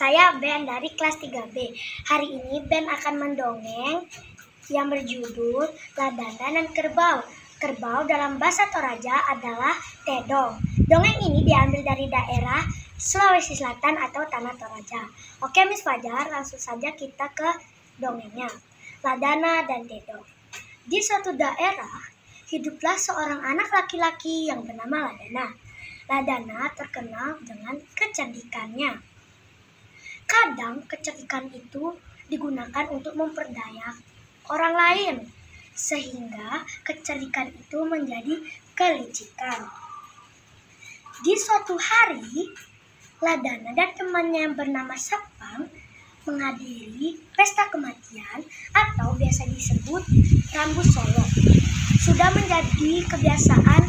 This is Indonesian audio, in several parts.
saya Ben dari kelas 3B. Hari ini Ben akan mendongeng yang berjudul Ladana dan Kerbau. Kerbau dalam bahasa Toraja adalah Tedong. Dongeng ini diambil dari daerah Sulawesi Selatan atau Tanah Toraja. Oke Miss Fajar, langsung saja kita ke dongengnya. Ladana dan Tedong. Di suatu daerah, hiduplah seorang anak laki-laki yang bernama Ladana. Ladana terkenal dengan kecerdikannya. Kadang kecerdikan itu digunakan untuk memperdaya orang lain, sehingga kecerdikan itu menjadi kelicikan. Di suatu hari, Ladana dan temannya yang bernama Sapang menghadiri pesta kematian atau biasa disebut rambut solok. Sudah menjadi kebiasaan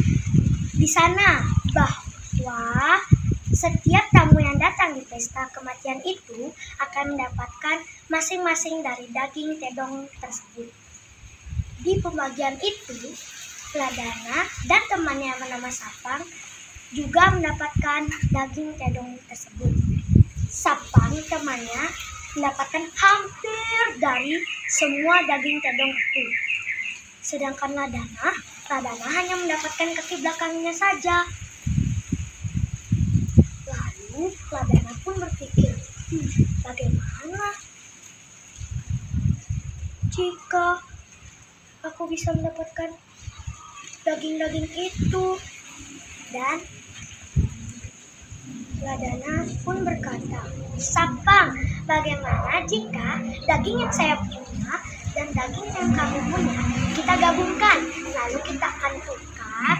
di sana bahwa setiap tamu yang datang di pesta kematian itu akan mendapatkan masing-masing dari daging tedong tersebut. Di pembagian itu, Ladana dan temannya yang bernama Sapang juga mendapatkan daging tedong tersebut. Sapang temannya mendapatkan hampir dari semua daging tedong itu. Sedangkan Ladana hanya mendapatkan kaki belakangnya saja. Lalu Ladana pun berpikir, bagaimana jika aku bisa mendapatkan daging-daging itu? Dan Ladana pun berkata, Sapang, bagaimana jika daging yang saya punya dan daging yang kamu punya kita gabungkan, lalu kita akan tukar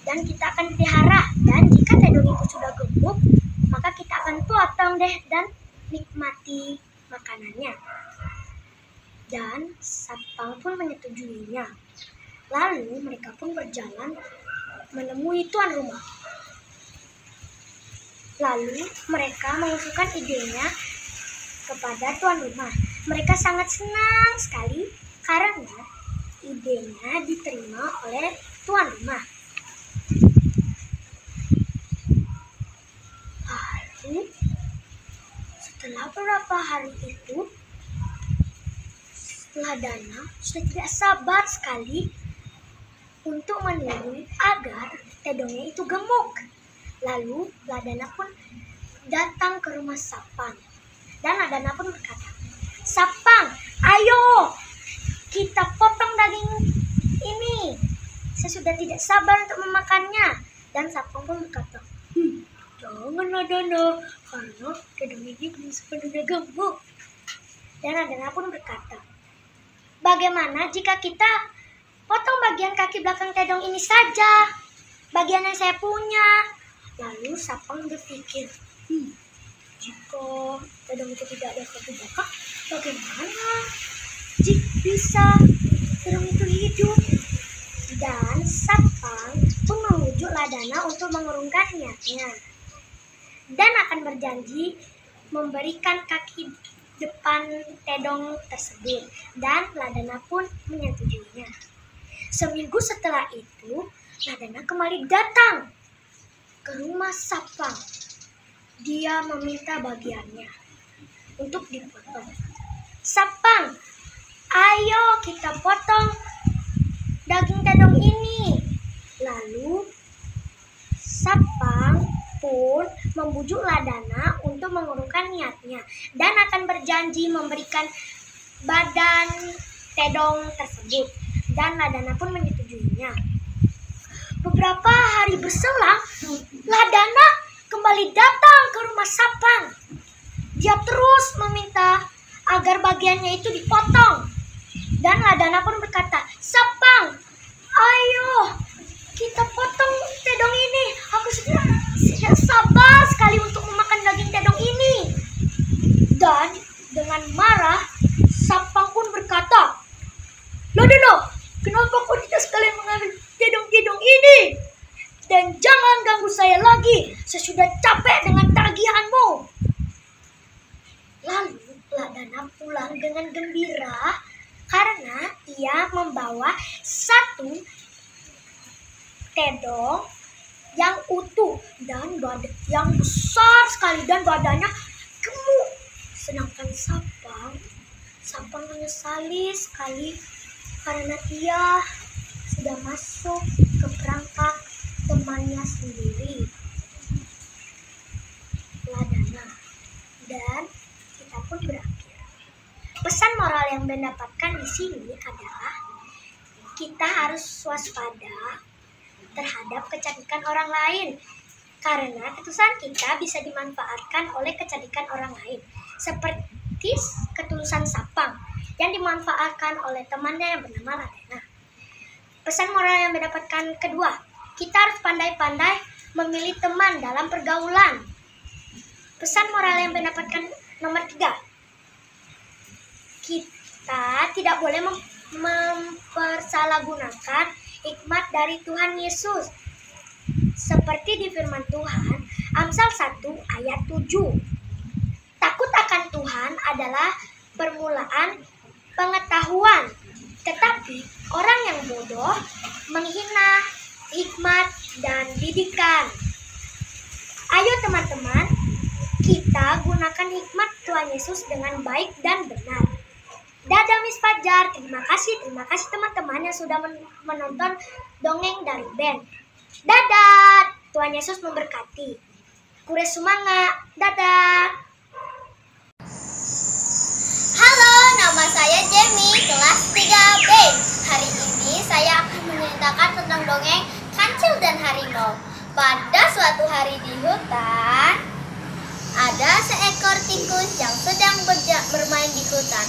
dan kita akan pelihara, dan jika tedong itu sudah gemuk maka kita akan potong deh dan nikmati makanannya. Dan Sapang pun menyetujuinya. Lalu mereka pun berjalan menemui tuan rumah. Lalu mereka mengusulkan idenya kepada tuan rumah. Mereka sangat senang sekali karena idenya diterima oleh tuan rumah. Lalu setelah beberapa hari itu, Ladana sudah tidak sabar sekali untuk menunggu agar tedongnya itu gemuk. Lalu Ladana pun datang ke rumah Sapang. Dan Ladana pun berkata, Sapang, ayo kita potong daging ini. Saya sudah tidak sabar untuk memakannya. Dan Sapang pun berkata, jangan Ladana, karena tedong ini belum sepenuhnya gemuk. Dan Ladana pun berkata, bagaimana jika kita potong bagian kaki belakang tedong ini saja, bagian yang saya punya? Lalu Sapang berpikir, jika tedong itu tidak ada kaki belakang, bagaimana jika bisa tedong itu hidup? Dan Sapang pun memujuk Ladana untuk mengurungkan niatnya dan akan berjanji memberikan kaki depan tedong tersebut, dan Ladana pun menyetujuinya. Seminggu setelah itu, Ladana kembali datang ke rumah Sapang. Dia meminta bagiannya untuk dipotong. Sapang, ayo kita potong daging tedong ini. Lalu Sapang pun membujuk Ladana untuk mengurungkan niatnya dan akan berjanji memberikan badan tedong tersebut, dan Ladana pun menyetujuinya. Beberapa hari berselang, Ladana kembali datang ke rumah Sapang. Dia terus meminta agar bagiannya itu dipotong, dan Ladana pun berkata, Sapang, ayo kita potong tedong ini. Aku sudah tidak sabar sekali untuk memakan daging tedong ini. Dan dengan marah, Sapang pun berkata, Ladana, kenapa kau tidak sekalian mengambil tedong-tedong ini? Dan jangan ganggu saya lagi, saya sudah capek dengan tagihanmu. Lalu Ladana pulang dengan gembira karena ia membawa satu tedong yang utuh dan badan yang besar sekali, dan badannya Sedangkan Sapang menyesali sekali karena ia sudah masuk ke perangkap temannya sendiri, Ladana. Dan kita pun berakhir. Pesan moral yang mendapatkan di sini adalah kita harus waspada terhadap kecantikan orang lain, karena ketulusan kita bisa dimanfaatkan oleh kecantikan orang lain, seperti ketulusan Sapang yang dimanfaatkan oleh temannya yang bernama Ladana. Pesan moral yang mendapatkan kedua, kita harus pandai-pandai memilih teman dalam pergaulan. Pesan moral yang mendapatkan nomor 3, kita tidak boleh mempersalahgunakan hikmat dari Tuhan Yesus. Seperti di firman Tuhan, Amsal 1 ayat 7. Takut akan Tuhan adalah permulaan pengetahuan, tetapi orang yang bodoh menghina hikmat dan didikan. Ayo teman-teman, kita gunakan hikmat Tuhan Yesus dengan baik dan benar. Dadah Miss Fajar, terima kasih teman-teman yang sudah menonton dongeng dari Ben. Dadah, Tuhan Yesus memberkati. Kure sumanga, dadah. Halo, nama saya Jamie, kelas 3B. Hari ini saya akan menceritakan tentang dongeng Kancil dan Harimau. Pada suatu hari di hutan, ada seekor tikus yang sedang bermain di hutan.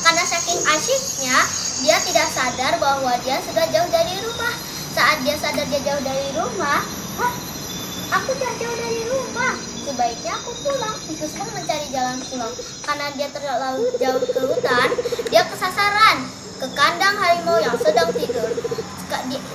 Karena saking asyiknya, dia tidak sadar bahwa dia sudah jauh dari rumah. Saat dia sadar dia jauh dari rumah, aku sudah jauh dari rumah. Sebaiknya aku pulang. Tikus pun mencari jalan pulang. Karena dia terlalu jauh ke hutan, dia kesasaran ke kandang harimau yang sedang tidur.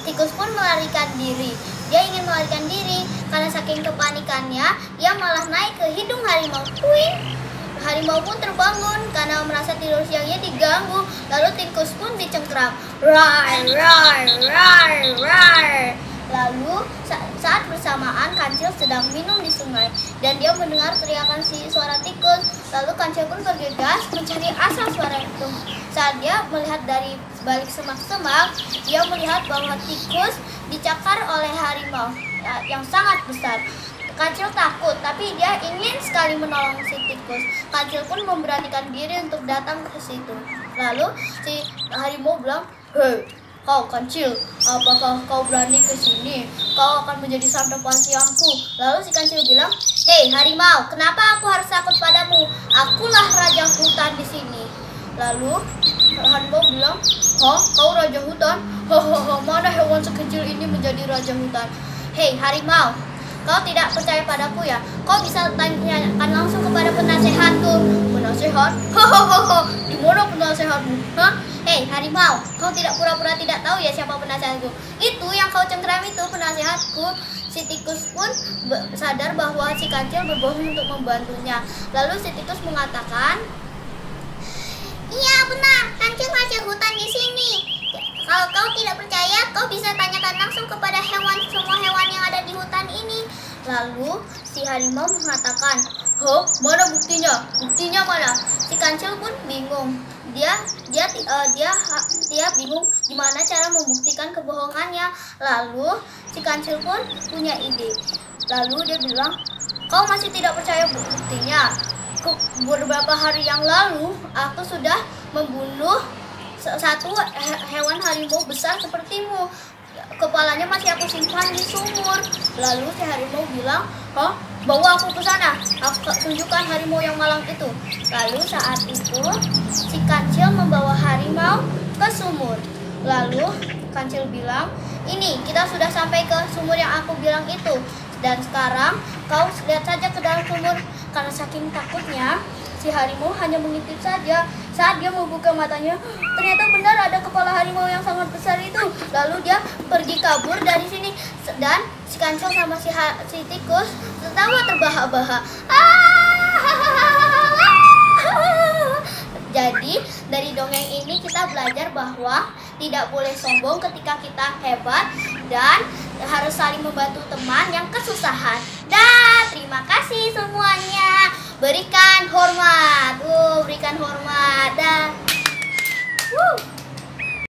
Tikus pun melarikan diri. Dia ingin melarikan diri. Karena saking kepanikannya, ia malah naik ke hidung harimau. Wih! Harimau pun terbangun karena merasa tidur siangnya diganggu. Lalu tikus pun dicengkram. Rar, rar, rar, rar. Lalu saat bersamaan Kancil sedang minum di sungai dan dia mendengar teriakan suara tikus. Lalu Kancil pun bergegas mencari asal suara itu. Saat dia melihat dari balik semak-semak, dia melihat bahwa tikus dicakar oleh harimau yang sangat besar. Kancil takut, tapi dia ingin sekali menolong si tikus. Kancil pun memberanikan diri untuk datang ke situ. Lalu si harimau bilang, "Hei, kau Kancil, apakah kau berani ke sini? Kau akan menjadi santapan siangku." Lalu si Kancil bilang, "Hei harimau, kenapa aku harus takut padamu? Akulah raja hutan di sini." Lalu harimau bilang, kau raja hutan? Hahaha, mana hewan sekecil ini menjadi raja hutan? Hei harimau, kau tidak percaya padaku ya? Kau bisa tanyakan langsung kepada penasehatku. Penasehat? Hahaha, di mana penasehatmu? Hei harimau, kau tidak pura-pura tidak tahu ya siapa penasehatku? Itu yang kau cengkram itu penasehatku. Si tikus pun sadar bahwa si Kancil berbohong untuk membantunya. Lalu si tikus mengatakan, "Iya benar, Kancil raja hutan di sini. Kalau kau tidak percaya, kau bisa tanyakan langsung kepada semua hewan yang ada di hutan ini." Lalu si harimau mengatakan, mana buktinya? Buktinya mana? Si Kancil pun bingung. Dia bingung gimana cara membuktikan kebohongannya. Lalu si Kancil pun punya ide. Lalu dia bilang, "Kau masih tidak percaya buktinya? Beberapa hari yang lalu aku sudah membunuh satu hewan harimau besar sepertimu. Kepalanya masih aku simpan di sumur." Lalu si harimau bilang, "Bawa aku ke sana. Aku tunjukkan harimau yang malang itu." Lalu saat itu si Kancil membawa harimau ke sumur. Lalu Kancil bilang, "Ini kita sudah sampai ke sumur yang aku bilang itu. Dan sekarang kau lihat saja ke dalam sumur." Karena saking takutnya, si harimau hanya mengintip saja. Saat dia membuka matanya, ternyata benar ada kepala harimau yang sangat besar itu. Lalu dia pergi kabur dari sini. Dan si Kancil sama si tikus tertawa terbahak-bahak. Jadi dari dongeng ini kita belajar bahwa tidak boleh sombong ketika kita hebat dan harus saling membantu teman yang kesusahan. Dan Terima kasih semuanya. Berikan hormat. Berikan hormat. Dan